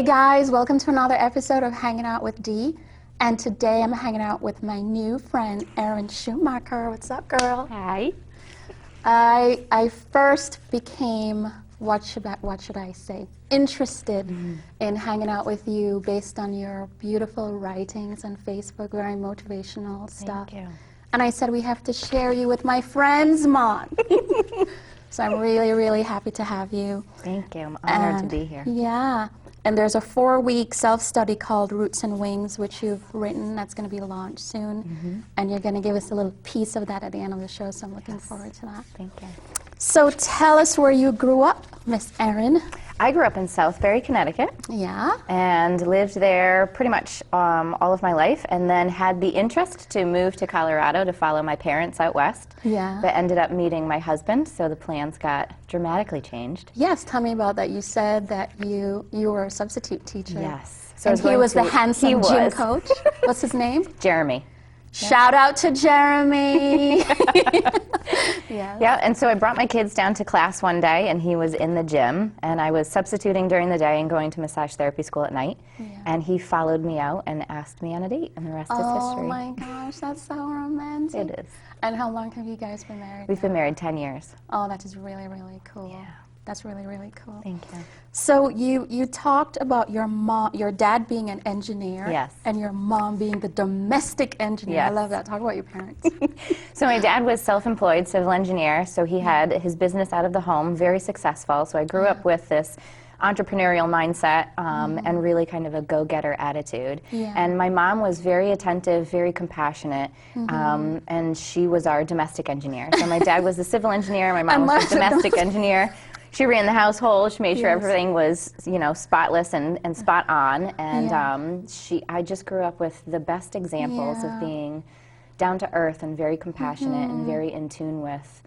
Hey guys, welcome to another episode of Hanging Out with Dee. And today I'm hanging out with my new friend, Erin Schumacher. What's up, girl? Hi. I first became, what should I say, interested in hanging out with you based on your beautiful writings on Facebook, very motivational stuff. Thank you. And I said, we have to share you with my friends, Mon. So I'm really, really happy to have you. Thank you. I'm honored to be here. Yeah. And there's a 4-week self-study called Roots and Wings, which you've written, that's going to be launched soon. And you're going to give us a little piece of that at the end of the show, so I'm looking forward to that. Thank you. So tell us where you grew up, Miss Erin. I grew up in Southbury, Connecticut. Yeah. And lived there pretty much all of my life, and then had the interest to move to Colorado to follow my parents out west. Yeah. But ended up meeting my husband, so the plans got dramatically changed. Yes, tell me about that. You said that you were a substitute teacher. Yes. So and he was the handsome gym coach. What's his name? Jeremy. Shout out to Jeremy. Yes. Yeah, and so I brought my kids down to class one day, and he was in the gym, and I was substituting during the day and going to massage therapy school at night. Yeah. And he followed me out and asked me on a date, and the rest is history. Oh my gosh, that's so romantic. It is. And how long have you guys been married? We've been married 10 years. Oh, that is really, really cool. Yeah. That's really, really cool. Thank you. So you talked about your dad being an engineer. Yes. And your mom being the domestic engineer. Yes. I love that. Talk about your parents. So my dad was self-employed civil engineer, so he had his business out of the home, very successful. So I grew up with this entrepreneurial mindset and really kind of a go-getter attitude. Yeah. And my mom was very attentive, very compassionate, and she was our domestic engineer. So my dad was the civil engineer, my mom was the domestic engineer. She ran the household. She made sure everything was, you know, spotless and spot on. And I just grew up with the best examples of being down to earth and very compassionate and very in tune with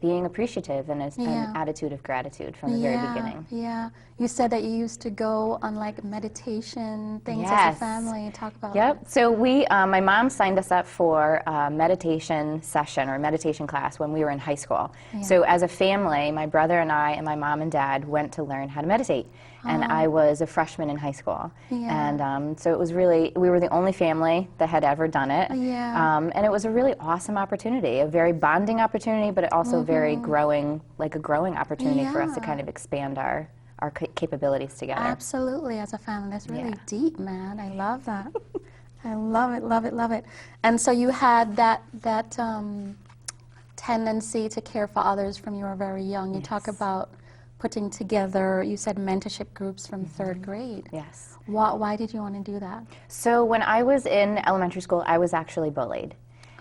being appreciative and an attitude of gratitude from the very beginning. Yeah. You said that you used to go on like meditation things as a family. Talk about that. Yep. So my mom signed us up for a meditation session or meditation class when we were in high school. Yeah. So as a family, my brother and I and my mom and dad went to learn how to meditate. And I was a freshman in high school. Yeah. And so it was really, we were the only family that had ever done it. Yeah. And it was a really awesome opportunity, a very bonding opportunity, but also very growing, like a growing opportunity for us to kind of expand our capabilities together. Absolutely, as a family. That's really deep, man. I love that. I love it, love it, love it. And so you had that tendency to care for others from you were very young. You talk about putting together, you said mentorship groups from 3rd grade. Yes. Why did you want to do that? So when I was in elementary school, I was actually bullied.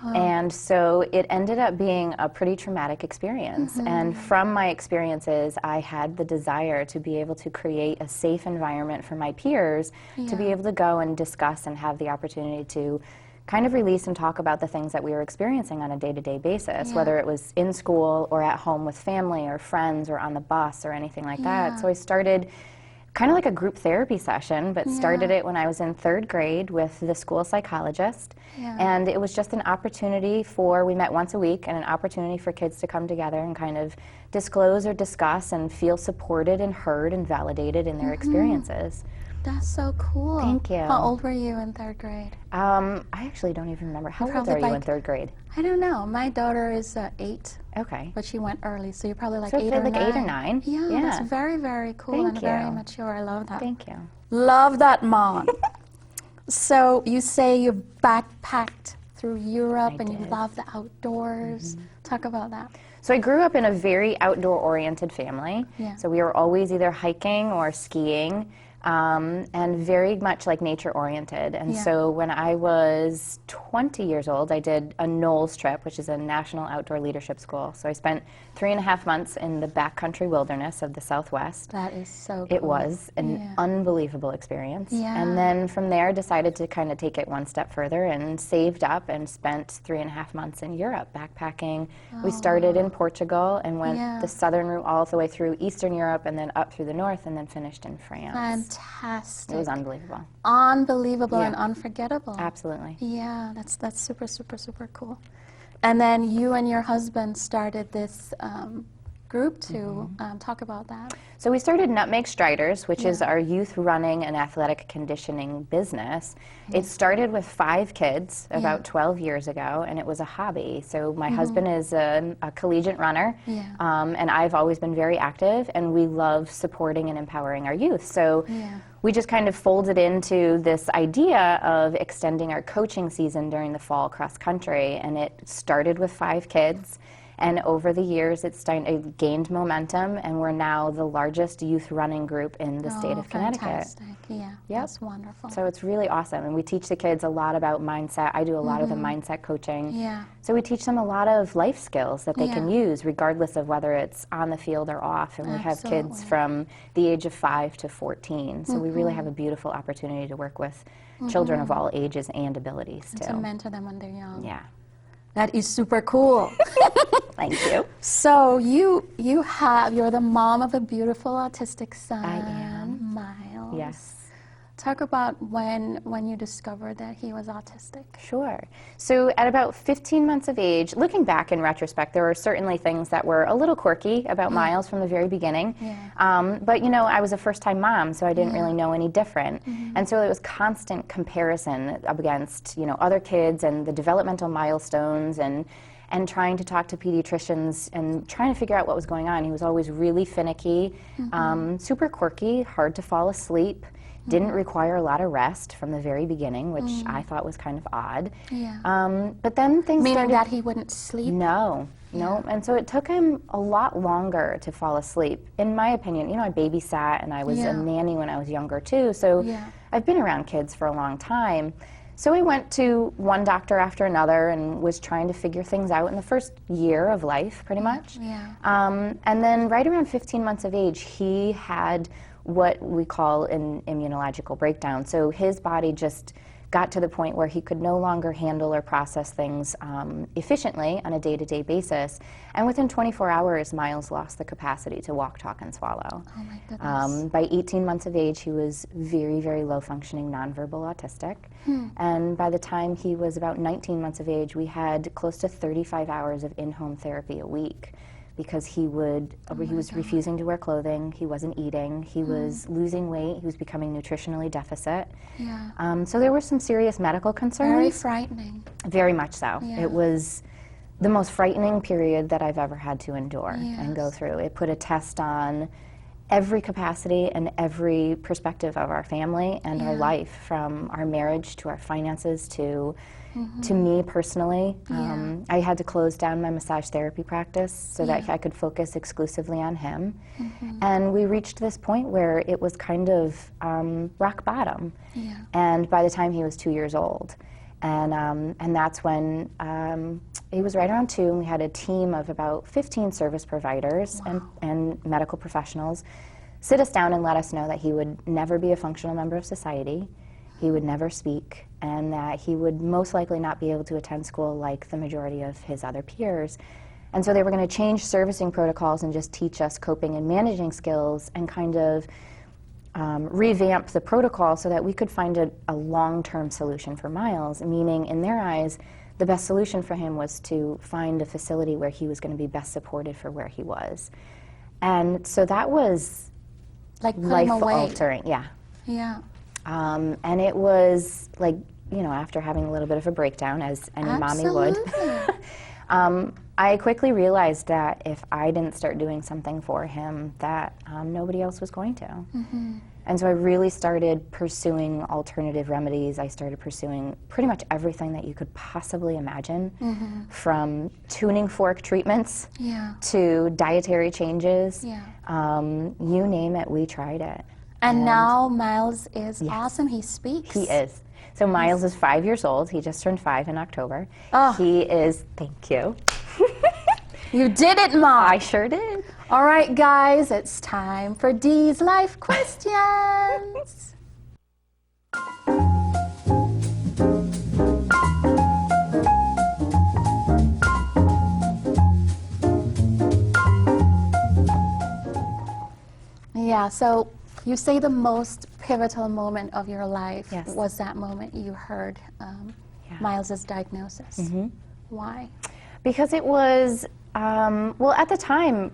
And so it ended up being a pretty traumatic experience. And from my experiences, I had the desire to be able to create a safe environment for my peers to be able to go and discuss and have the opportunity to kind of release and talk about the things that we were experiencing on a day-to-day basis, whether it was in school or at home with family or friends or on the bus or anything like that. So I started kind of like a group therapy session, but started it when I was in 3rd grade with the school psychologist. And it was just an opportunity we met once a week, and an opportunity for kids to come together and kind of disclose or discuss and feel supported and heard and validated in their experiences. That's so cool. Thank you. How old were you in 3rd grade? I actually don't even remember. How old are you in 3rd grade? I don't know. My daughter is 8. Okay. But she went early, so you're probably like so 8 or 9. 8 or 9. Yeah, that's very, very cool and very mature. I love that. Thank you. Love that, Mom. So you say you backpacked through Europe and you love the outdoors. Talk about that. So I grew up in a very outdoor-oriented family. Yeah. So we were always either hiking or skiing. And very much like nature-oriented. And so when I was 20 years old, I did a NOLS trip, which is a National Outdoor Leadership School. So I spent 3.5 months in the backcountry wilderness of the Southwest. That is so cool. It was an unbelievable experience. Yeah. And then from there, decided to kind of take it one step further and saved up and spent 3.5 months in Europe backpacking. We started in Portugal and went the southern route all the way through Eastern Europe and then up through the north and then finished in France. Fantastic. It was unbelievable. Unbelievable and unforgettable. Absolutely. Yeah, that's super, super, super cool. And then you and your husband started this group to talk about that. So we started Nutmeg Striders, which is Yeah. our youth running and athletic conditioning business. It started with 5 kids about 12 years ago, and it was a hobby. So my husband is a collegiate runner, Yeah. and I've always been very active, and we love supporting and empowering our youth. So we just kind of folded into this idea of extending our coaching season during the fall cross country, and it started with 5 kids. And over the years, it gained momentum, and we're now the largest youth running group in the state of Connecticut. Fantastic. Yeah, that's wonderful. So it's really awesome, and we teach the kids a lot about mindset. I do a lot of the mindset coaching. Yeah. So we teach them a lot of life skills that they can use, regardless of whether it's on the field or off. And we have kids from the age of 5 to 14. So we really have a beautiful opportunity to work with children of all ages and abilities, too. To mentor them when they're young. Yeah. That is super cool. Thank you. So you're the mom of a beautiful autistic son. I am. Miles. Yes. Talk about when you discovered that he was autistic. Sure. So at about 15 months of age, looking back in retrospect, there were certainly things that were a little quirky about Miles from the very beginning. Yeah. But, you know, I was a first-time mom, so I didn't really know any different. And so it was constant comparison against, you know, other kids and the developmental milestones and trying to talk to pediatricians and trying to figure out what was going on. He was always really finicky, super quirky, hard to fall asleep. Didn't require a lot of rest from the very beginning, which I thought was kind of odd. Yeah. But then things Meaning started... that he wouldn't sleep? No. And so it took him a lot longer to fall asleep. In my opinion, you know, I babysat and I was a nanny when I was younger too, so I've been around kids for a long time. So I went to one doctor after another and was trying to figure things out in the first year of life, pretty much. Yeah. And then right around 15 months of age, he had what we call an immunological breakdown. So his body just got to the point where he could no longer handle or process things efficiently on a day-to-day basis. And within 24 hours, Miles lost the capacity to walk, talk, and swallow. Oh my goodness. By 18 months of age, he was very, very low-functioning, nonverbal autistic. And by the time he was about 19 months of age, we had close to 35 hours of in-home therapy a week, because he was refusing to wear clothing, he wasn't eating, he was losing weight, he was becoming nutritionally deficit. Yeah. So there were some serious medical concerns. Very frightening. Very much so. Yeah. It was the most frightening period that I've ever had to endure and go through. It put a test on every capacity and every perspective of our family and our life, from our marriage to our finances to me personally. I had to close down my massage therapy practice so that I could focus exclusively on him. And we reached this point where it was kind of rock bottom. And by the time he was 2 years old. And that's when he was right around 2, and we had a team of about 15 service providers and medical professionals sit us down and let us know that he would never be a functional member of society, he would never speak, and that he would most likely not be able to attend school like the majority of his other peers. And so they were going to change servicing protocols and just teach us coping and managing skills and kind of revamp the protocol so that we could find a long-term solution for Miles, meaning in their eyes, the best solution for him was to find a facility where he was going to be best supported for where he was. And so that was like life-altering. Yeah. And it was like, you know, after having a little bit of a breakdown, as any mommy would, I quickly realized that if I didn't start doing something for him, that nobody else was going to. And so I really started pursuing alternative remedies. I started pursuing pretty much everything that you could possibly imagine, from tuning fork treatments to dietary changes. You name it, we tried it. And now Miles is awesome. He speaks. He is. So Miles is 5 years old. He just turned 5 in October. Oh. He is, thank you. You did it, Mom. I sure did. All right, guys, it's time for Dee's Life Questions. Yeah, so you say the most pivotal moment of your life was that moment you heard Miles's diagnosis. Why? Because it was, well, at the time,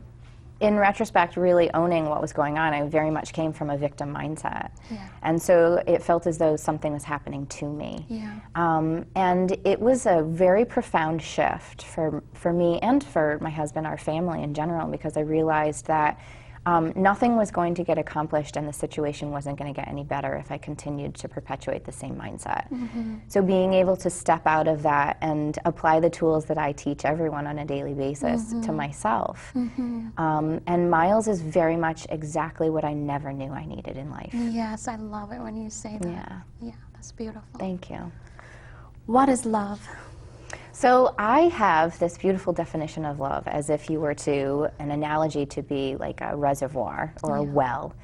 in retrospect, really owning what was going on, I very much came from a victim mindset. Yeah. And so it felt as though something was happening to me. Yeah. And it was a very profound shift for me and for my husband, our family in general, because I realized that nothing was going to get accomplished and the situation wasn't going to get any better if I continued to perpetuate the same mindset. So being able to step out of that and apply the tools that I teach everyone on a daily basis to myself. And Miles is very much exactly what I never knew I needed in life. Yes, I love it when you say that. Yeah. Yeah, that's beautiful. Thank you. What is love? So I have this beautiful definition of love as if you were to, an analogy to be like a reservoir or a well.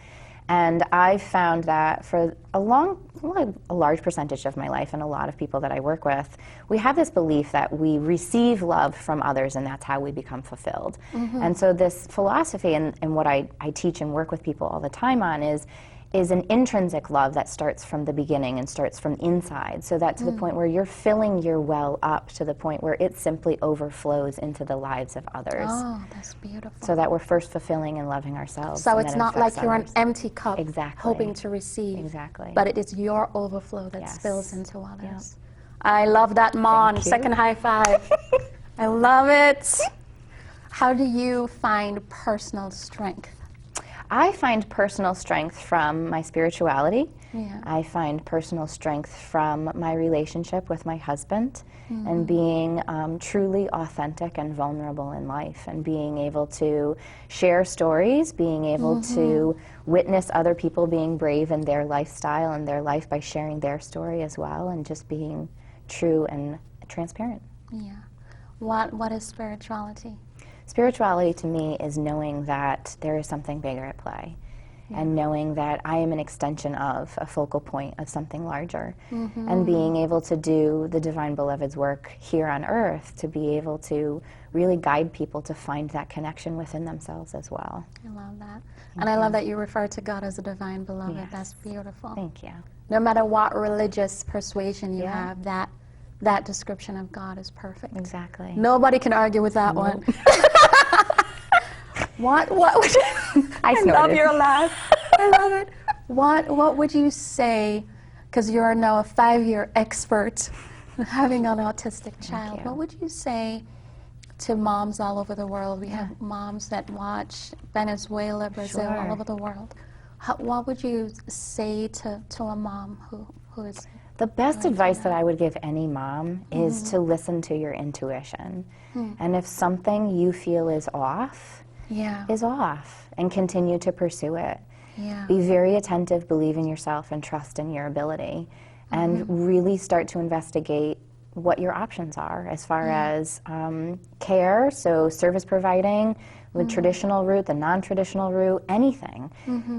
And I've found that for a large percentage of my life and a lot of people that I work with, we have this belief that we receive love from others and that's how we become fulfilled. And so this philosophy and what I teach and work with people all the time on is an intrinsic love that starts from the beginning and starts from inside, so that to the point where you're filling your well up to the point where it simply overflows into the lives of others. Oh, that's beautiful. So that we're first fulfilling and loving ourselves. So and it's then not affects like you're an others. empty cup Exactly. hoping to receive. Exactly. But it is your overflow that Yes. spills into others. Yep. I love that, Mon. Thank you. Second high five. I love it. How do you find personal strength? I find personal strength from my spirituality. Yeah. I find personal strength from my relationship with my husband and being truly authentic and vulnerable in life and being able to share stories, being able to witness other people being brave in their lifestyle and their life by sharing their story as well, and just being true and transparent. Yeah. What is spirituality? Spirituality to me is knowing that there is something bigger at play and knowing that I am an extension of a focal point of something larger and being able to do the Divine Beloved's work here on earth to be able to really guide people to find that connection within themselves as well. I love that. And I love that you refer to God as a Divine Beloved. Yes. That's beautiful. Thank you. No matter what religious persuasion you Yeah. have, that description of God is perfect. Exactly. Nobody can argue with that one. What would you, I love snorted. your laugh. I love it. What would you say, because you're now a 5-year expert having an autistic child, you. what would you say to moms all over the world? We have moms that watch Venezuela, Brazil, all Sure. over the world. What would you say to a mom who is... The best advice that I would give any mom is to listen to your intuition. And if something you feel is off, Yeah. and continue to pursue it. Yeah. Be very attentive, believe in yourself, and trust in your ability. And really start to investigate what your options are as far as care, so service providing, the traditional route, the non-traditional route, anything.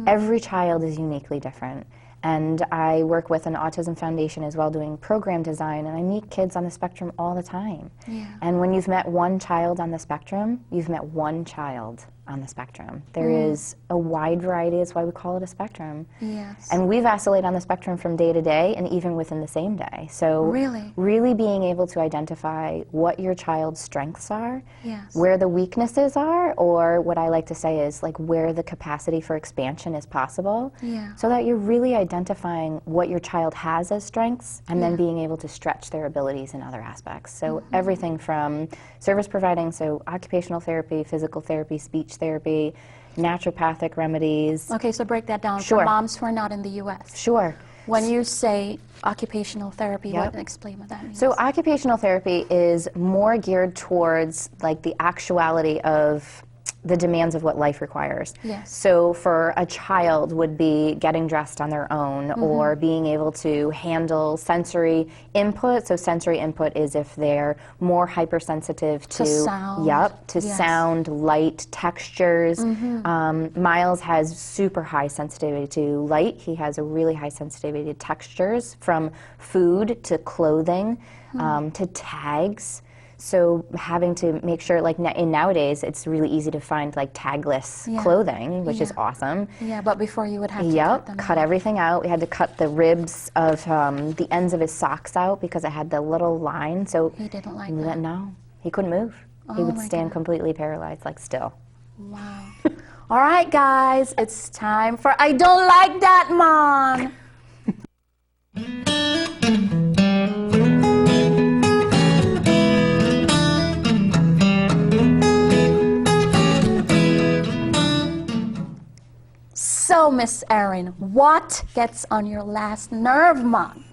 Every child is uniquely different. And I work with an autism foundation as well doing program design, and I meet kids on the spectrum all the time. Yeah. And when you've met one child on the spectrum, you've met one child on the spectrum. There is a wide variety, that's why we call it a spectrum. Yes. And we vacillate on the spectrum from day to day and even within the same day. So really being able to identify what your child's strengths are, Yes. where the weaknesses are, or what I like to say is like where the capacity for expansion is possible, Yeah. so that you're really identifying what your child has as strengths and then being able to stretch their abilities in other aspects. So everything from service providing, so occupational therapy, physical therapy, speech therapy, naturopathic remedies. Okay, so break that down Sure. for moms who are not in the U.S. Sure. When you say occupational therapy, Yep. explain what that means. So occupational therapy is more geared towards like the actuality of the demands of what life requires. Yes. So for a child would be getting dressed on their own or being able to handle sensory input. So sensory input is if they're more hypersensitive to sound. Yep, to Yes. sound, light, textures. Miles has super high sensitivity to light. He has a really high sensitivity to textures, from food to clothing to tags. So having to make sure, like nowadays, it's really easy to find like tagless clothing, which is awesome. Yeah, but before you would have to cut them cut off. everything out. We had to cut the ribs of the ends of his socks out because it had the little line. So He didn't like that. no, he couldn't move. He Oh would my stand God. completely paralyzed, like still. Wow. All right, guys, it's time for I Don't Like That, Mom. So, Miss Erin, what gets on your last nerve, Mom?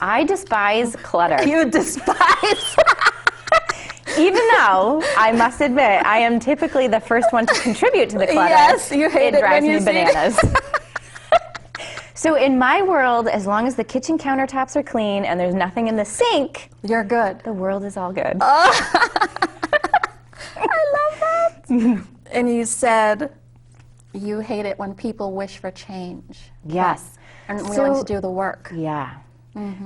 I despise clutter. You despise. Even though, I must admit, I am typically the first one to contribute to the clutter. Yes, you hate it drives when you me see it. bananas. So in my world, as long as the kitchen countertops are clean and there's nothing in the sink, You're good. the world is all good. I love that. And you said you hate it when people wish for change. Yes. And willing to do the work. Yeah.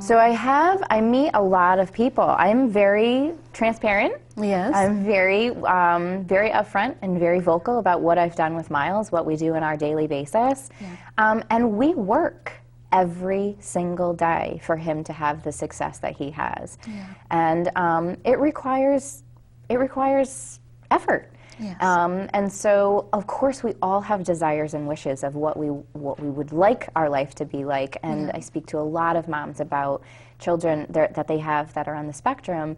So I meet a lot of people. I'm very transparent. Yes. I'm very upfront and very vocal about what I've done with Miles, what we do on our daily basis. Yeah. And we work every single day for him to have the success that he has. Yeah. And it requires effort. Yes. And so, of course, we all have desires and wishes of what we would like our life to be like. And I speak to a lot of moms about children that they have that are on the spectrum,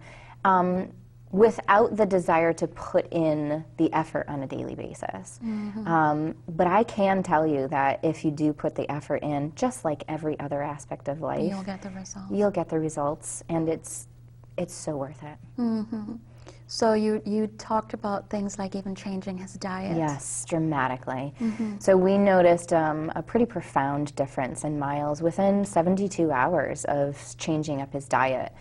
without the desire to put in the effort on a daily basis. But I can tell you that if you do put the effort in, just like every other aspect of life, You'll get the results. you'll get the results, and it's so worth it. So you talked about things like even changing his diet. Yes, dramatically. So we noticed a pretty profound difference in Miles within 72 hours of changing up his diet.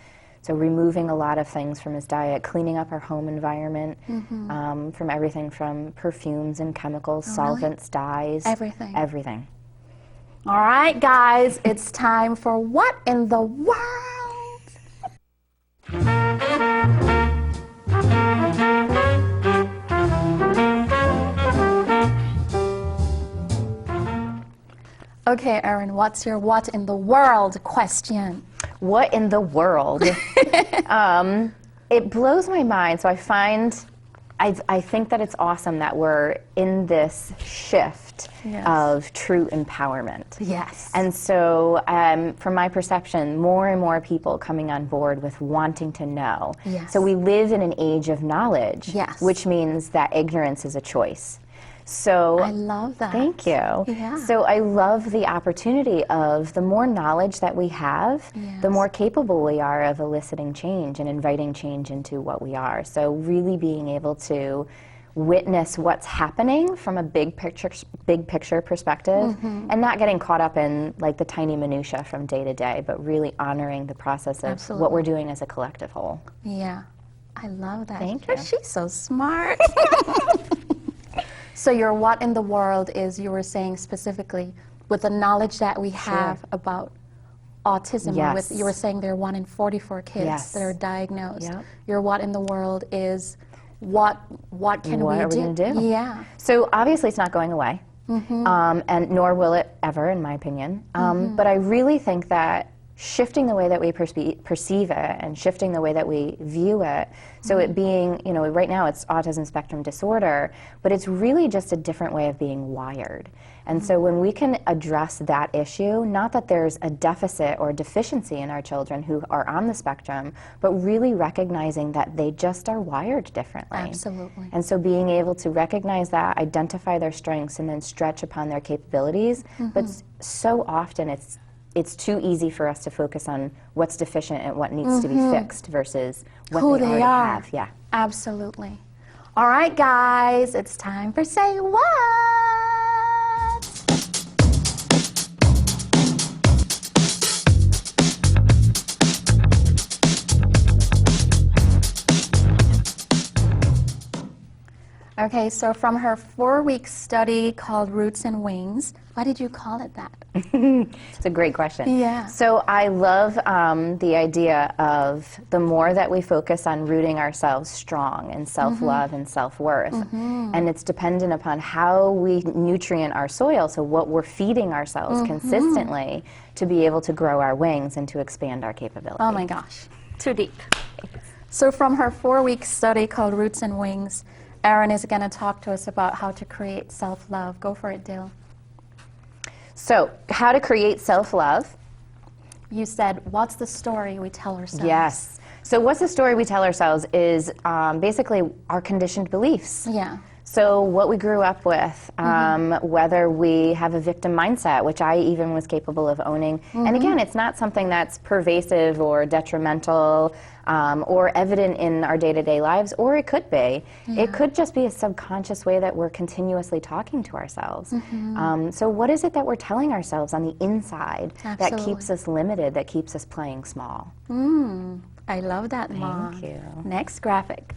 So removing a lot of things from his diet, cleaning up our home environment, from everything from perfumes and chemicals, solvents, dyes. Everything. Everything. All right, guys, it's time for What in the World? Okay, Erin, what's your what in the world question? What in the world? It blows my mind. So I think that it's awesome that we're in this shift of true empowerment. Yes. And so, from my perception, more and more people coming on board with wanting to know. Yes. So we live in an age of knowledge, Yes. which means that ignorance is a choice. So I love that. Thank you. Yeah. So I love the opportunity of the more knowledge that we have, the more capable we are of eliciting change and inviting change into what we are. So really being able to witness what's happening from a big picture perspective, and not getting caught up in like the tiny minutia from day to day, but really honoring the process of what we're doing as a collective whole. Yeah, I love that. Thank you. She's so smart. So your what in the world is, you were saying specifically, with the knowledge that we have about autism. Yes. You were saying there are 1 in 44 kids that are diagnosed. Your what in the world is, what can we do? What are we going to do? Yeah. So obviously it's not going away, and nor will it ever, in my opinion. But I really think that shifting the way that we perceive it and shifting the way that we view it, so it being, you know, right now it's autism spectrum disorder, but it's really just a different way of being wired. And so when we can address that issue, not that there's a deficit or deficiency in our children who are on the spectrum, but really recognizing that they just are wired differently. Absolutely. And so being able to recognize that, identify their strengths, and then stretch upon their capabilities. But so often it's too easy for us to focus on what's deficient and what needs to be fixed versus what Who they they already are. have. Yeah. Absolutely. All right, guys, it's time for Say What? Okay, so from her 4-week study called Roots and Wings, why did you call it that? It's a great question. Yeah. So I love the idea of the more that we focus on rooting ourselves strong and self-love and self-worth, and it's dependent upon how we nutrient our soil, so what we're feeding ourselves consistently to be able to grow our wings and to expand our capability. Oh my gosh, too deep. So from her 4-week study called Roots and Wings, Erin is going to talk to us about how to create self-love. Go for it, Dill. So, how to create self-love. You said, what's the story we tell ourselves? Yes. So what's the story we tell ourselves is basically our conditioned beliefs. Yeah. So what we grew up with, whether we have a victim mindset, which I even was capable of owning. And again, it's not something that's pervasive or detrimental or evident in our day-to-day lives, or it could be. It could just be a subconscious way that we're continuously talking to ourselves. So what is it that we're telling ourselves on the inside that keeps us limited, that keeps us playing small? I love that, Mom. Thank you. Next graphic.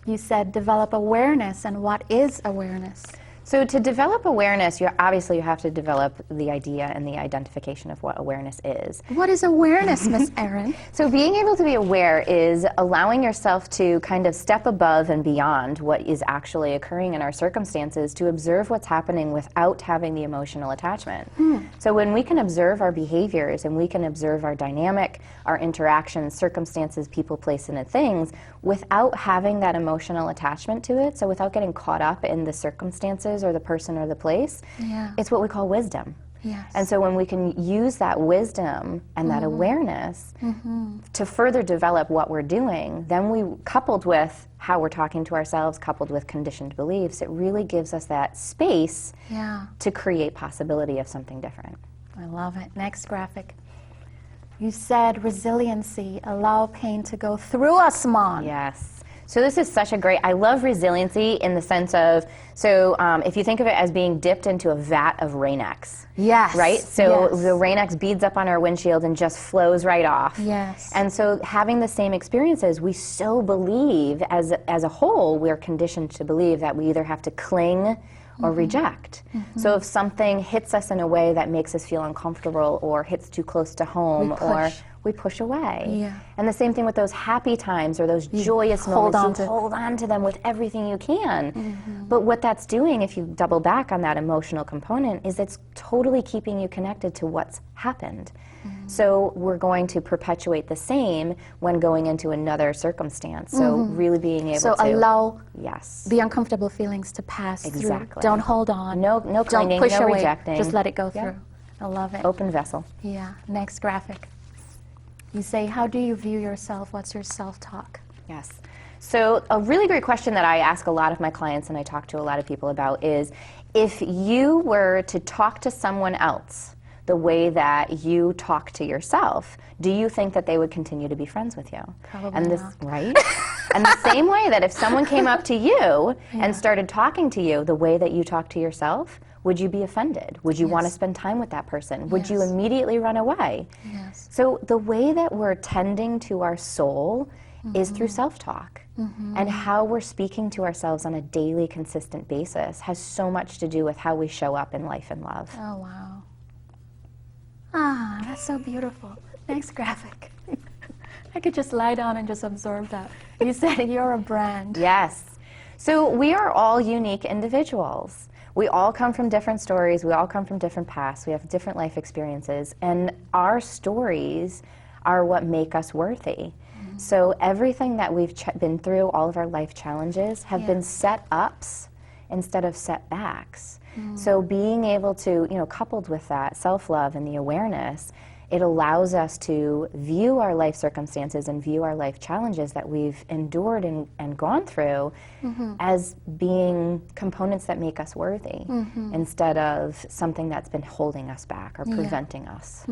You said develop awareness, and what is awareness? So to develop awareness, obviously you have to develop the idea and the identification of what awareness is. What is awareness, Miss Erin? So being able to be aware is allowing yourself to kind of step above and beyond what is actually occurring in our circumstances to observe what's happening without having the emotional attachment. So when we can observe our behaviors and we can observe our dynamic, our interactions, circumstances, people, places, and things without having that emotional attachment to it, so without getting caught up in the circumstances or the person or the place, it's what we call wisdom. Yes. And so when we can use that wisdom and that awareness to further develop what we're doing, then we, coupled with how we're talking to ourselves, coupled with conditioned beliefs, it really gives us that space to create possibility of something different. I love it. Next graphic. You said resiliency, allow pain to go through us, Mom. Yes. So this is such a great, I love resiliency in the sense of, so if you think of it as being dipped into a vat of Rain-X. Yes. Right? So the Rain-X beads up on our windshield and just flows right off. Yes. And so having the same experiences, we so believe, as a whole, we're conditioned to believe that we either have to cling or reject. So if something hits us in a way that makes us feel uncomfortable or hits too close to home, or we push away. And the same thing with those happy times or those joyous moments. You hold on to them with everything you can. But what that's doing, if you double back on that emotional component, is it's totally keeping you connected to what's happened. So we're going to perpetuate the same when going into another circumstance. So really being able to allow yes, the uncomfortable feelings to pass through. Don't hold on. No clinging, Don't push no away. rejecting. Just let it go through. I love it. Open vessel. Yeah. Next graphic. You say, how do you view yourself? What's your self-talk? Yes. So a really great question that I ask a lot of my clients and I talk to a lot of people about is, if you were to talk to someone else the way that you talk to yourself, do you think that they would continue to be friends with you? Probably not. Right? And the same way that if someone came up to you and started talking to you the way that you talk to yourself, would you be offended? Would you want to spend time with that person? Would you immediately run away? Yes. So the way that we're tending to our soul is through self-talk. And how we're speaking to ourselves on a daily, consistent basis has so much to do with how we show up in life and love. Oh, wow. Ah, that's so beautiful. Next graphic. I could just lie down and just absorb that. You said you're a brand. Yes. So we are all unique individuals. We all come from different stories, we all come from different pasts, we have different life experiences, and our stories are what make us worthy. So everything that we've been through, all of our life challenges, have been set-ups instead of setbacks. So being able to, coupled with that self-love and the awareness, it allows us to view our life circumstances and view our life challenges that we've endured and gone through as being components that make us worthy instead of something that's been holding us back or preventing us.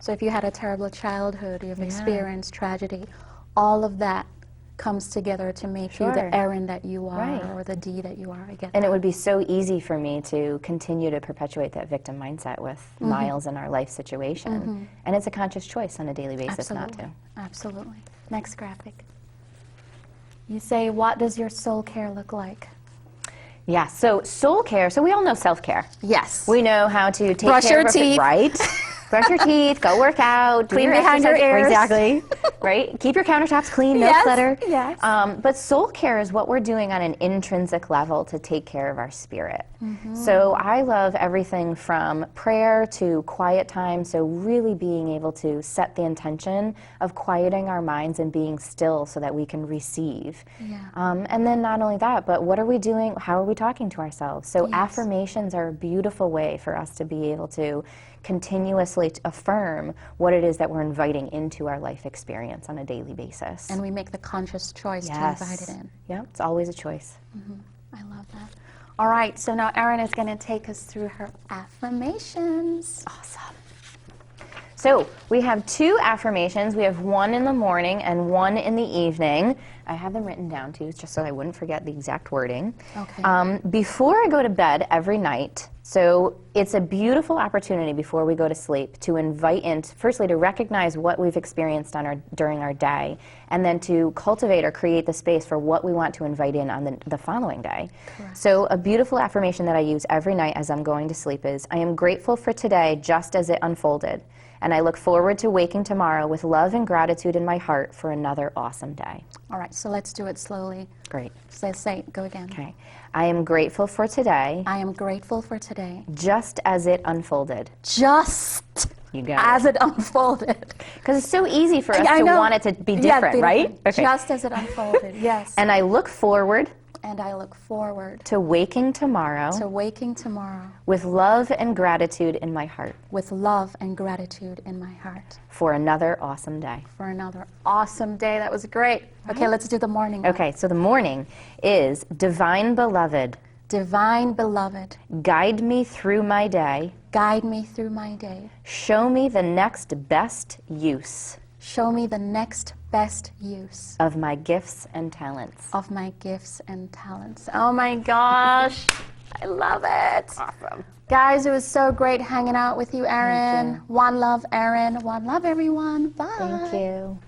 So if you had a terrible childhood, you've experienced tragedy, all of that comes together to make you the Erin that you are or the Dee that you are. I get And that. it would be so easy for me to continue to perpetuate that victim mindset with Miles in our life situation. And it's a conscious choice on a daily basis not to. Absolutely. Next graphic. You say, what does your soul care look like? Yeah, so soul care, so we all know self-care. Yes. We know how to take Brush care your of teeth. right? Brush your teeth, go work out, do Clean your behind your exercise. ears. Exactly, right? Keep your countertops clean, no Yes, clutter. yes. But soul care is what we're doing on an intrinsic level to take care of our spirit. So I love everything from prayer to quiet time, so really being able to set the intention of quieting our minds and being still so that we can receive. Yeah. And then not only that, but what are we doing, how are we talking to ourselves? So Yes. affirmations are a beautiful way for us to be able to continuously affirm what it is that we're inviting into our life experience on a daily basis. And we make the conscious choice to invite it in. Yeah, it's always a choice. I love that. All right, so now Erin is going to take us through her affirmations. Awesome. So we have 2 affirmations. We have one in the morning and one in the evening. I have them written down too, just so I wouldn't forget the exact wording. Okay. Before I go to bed every night, so it's a beautiful opportunity before we go to sleep to invite in, firstly to recognize what we've experienced during our day, and then to cultivate or create the space for what we want to invite in on the following day. Correct. So a beautiful affirmation that I use every night as I'm going to sleep is, I am grateful for today just as it unfolded, and I look forward to waking tomorrow with love and gratitude in my heart for another awesome day. All right, so let's do it slowly. Great. Say it, go again. Okay. I am grateful for today, I am grateful for today, just as it unfolded. just You got as it unfolded. Because it's so easy for us I to know. want it to be Yeah, different, right? Okay. Just as it unfolded, yes. And I look forward And I look forward to waking tomorrow to waking tomorrow with love and gratitude in my heart with love and gratitude in my heart for another awesome day. for another awesome day. That was great. Okay, let's do the morning one. Okay, so the morning is Divine Beloved, Divine Beloved, guide me through my day, guide me through my day. show me the next best use Show me the next best use of my gifts and talents. of my gifts and talents. Oh my gosh, I love it. Awesome. Guys, it was so great hanging out with you, Erin. you. One love, Erin. One love, everyone. Bye. Thank you.